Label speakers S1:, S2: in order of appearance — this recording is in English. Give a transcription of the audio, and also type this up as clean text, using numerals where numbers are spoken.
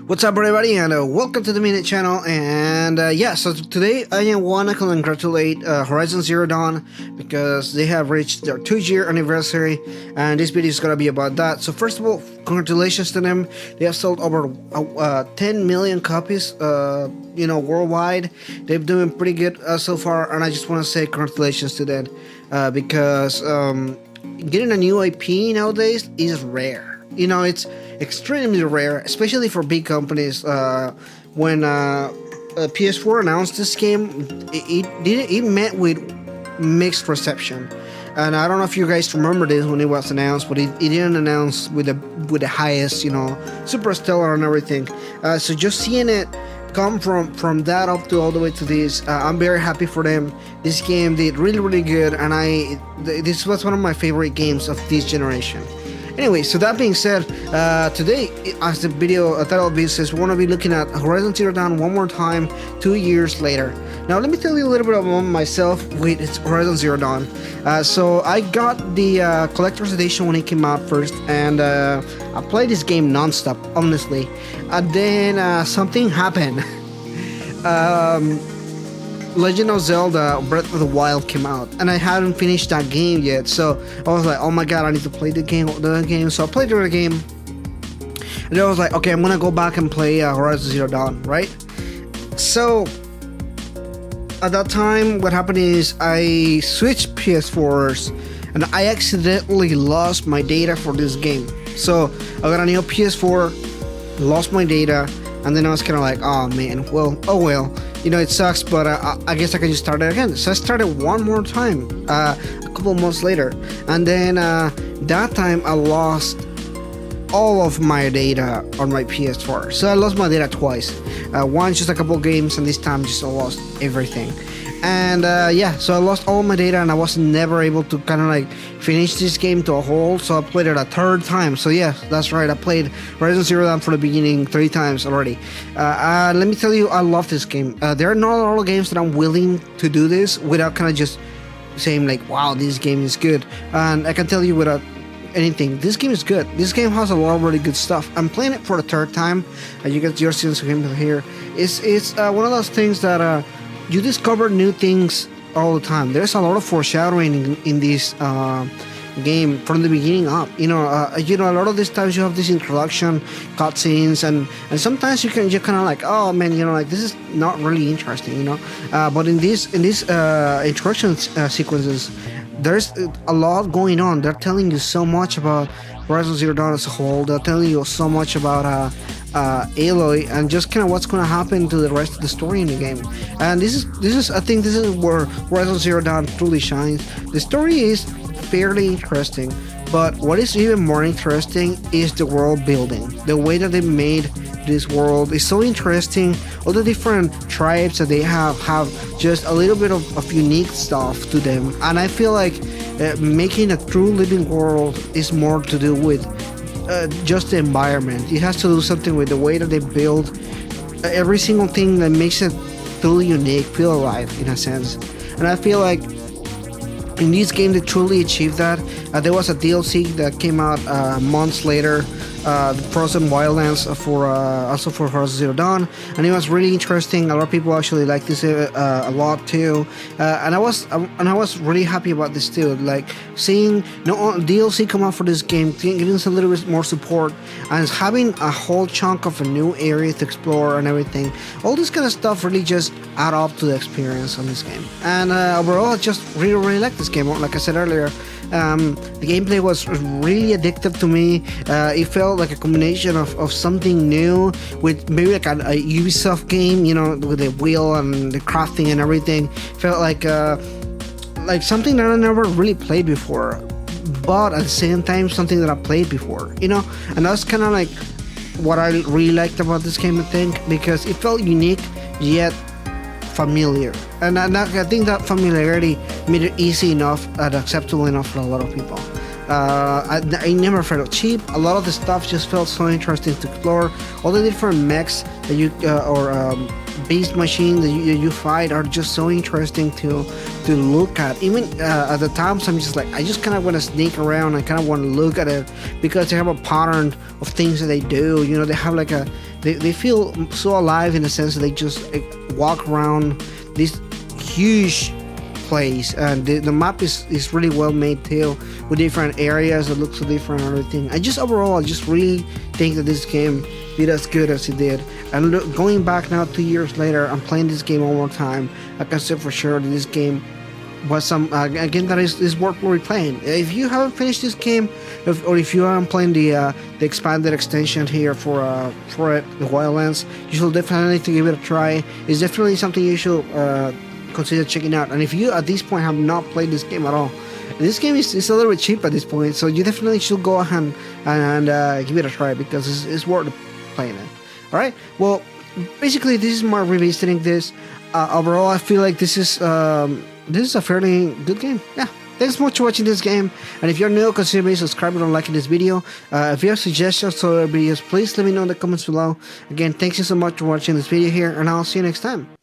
S1: What's up, everybody, and welcome to the Minute Channel. And so today I want to congratulate Horizon Zero Dawn because they have reached their 2-year anniversary, and this video is gonna be about that. So first of all, congratulations to them. They have sold over 10 million copies, worldwide. They're doing pretty good so far, and I just want to say congratulations to them because getting a new IP nowadays is rare. It's extremely rare, especially for big companies. When PS4 announced this game, it met with mixed reception, and I don't know if you guys remember this when it was announced, but it didn't announce with the highest, super stellar and everything. So just seeing it come from that up to all the way to this, I'm very happy for them. This game did really good, and this was one of my favorite games of this generation. Anyway, so that being said, today, as the video title says, we're going to be looking at Horizon Zero Dawn one more time, 2 years later. Now, let me tell you a little bit about myself with Horizon Zero Dawn. So I got the collector's edition when it came out first, and I played this game non-stop, honestly. And then something happened. Legend of Zelda Breath of the Wild came out, and I hadn't finished that game yet, so I was like, oh my god, I need to play the game. So I played the game, and then I was like, okay, I'm gonna go back and play Horizon Zero Dawn, right? So at that time, what happened is I switched PS4s, and I accidentally lost my data for this game. So I got a new PS4, lost my data, and then I was kind of like, oh man, oh well. It sucks, but I guess I can just start it again. So I started one more time, a couple months later, and then that time I lost all of my data on my PS4. So I lost my data twice. Once just a couple games, and this time just I lost everything. And so I lost all my data, and I was never able to kind of like finish this game to a whole. So I played it a third time. So yeah, that's right, I played Horizon Zero Dawn from the beginning 3 times already. Let me tell you, I love this game. There are not a lot of games that I'm willing to do this without kind of just saying like, wow, this game is good. And I can tell you without anything, this game is good. This game has a lot of really good stuff. I'm playing it for the third time. You get your sense of gameplay here. It's one of those things that you discover new things all the time. There's a lot of foreshadowing in this game from the beginning up. A lot of these times you have this introduction cutscenes, and sometimes you're kind of like, oh man, this is not really interesting, but in these introduction sequences, there's a lot going on. They're telling you so much about Horizon Zero Dawn as a whole. They're telling you so much about Aloy, and just kind of what's going to happen to the rest of the story in the game. And this is I think this is where Horizon Zero Dawn truly shines. The story is fairly interesting, but what is even more interesting is the world building. The way that they made this world is so interesting. All the different tribes that they have just a little bit of unique stuff to them, and I feel like making a true living world is more to do with just the environment. It has to do something with the way that they build every single thing that makes it truly unique, feel alive in a sense. And I feel like in this game they truly achieved that. There was a DLC that came out months later, Frozen Wildlands, also for Horizon Zero Dawn, and it was really interesting. A lot of people actually like this a lot too, and I was really happy about this too. Like seeing DLC come out for this game, giving us a little bit more support, and having a whole chunk of a new area to explore and everything. All this kind of stuff really just add up to the experience on this game. And overall, I just really like this game. Like I said earlier, the gameplay was really addictive to me. It felt like a combination of something new with maybe like a Ubisoft game, with the wheel and the crafting and everything. Felt like something that I never really played before, but at the same time something that I played before, and that's kind of like what I really liked about this game, I think, because it felt unique yet familiar, and I think that familiarity made it easy enough and acceptable enough for a lot of people. I never felt cheap. A lot of the stuff just felt so interesting to explore. All the different mechs that you beast machines that you fight are just so interesting to look at. Even at the times, I'm just like, I just kind of want to sneak around. I kind of want to look at it because they have a pattern of things that they do. You know, they have like they feel so alive in the sense that they just like, walk around this huge place, and the map is really well made too, with different areas that look so different and everything. I just really think that this game did as good as it did. And going back now 2 years later, I'm playing this game one more time. I can say for sure that this game was some a game that is worth replaying. If you haven't finished this game, or if you aren't playing the expanded extension here for it, the Wildlands, you should definitely need to give it a try. It's definitely something you should consider checking out. And if you at this point have not played this game at all, this game is a little bit cheap at this point, so you definitely should go ahead and give it a try because it's worth playing it. All right. Well, basically, this is my revisiting this. Overall, I feel like this is a fairly good game. Yeah. Thanks so much for watching this game. And if you're new, consider being subscribed and liking this video. If you have suggestions for other videos, please let me know in the comments below. Again, thanks you so much for watching this video here, and I'll see you next time.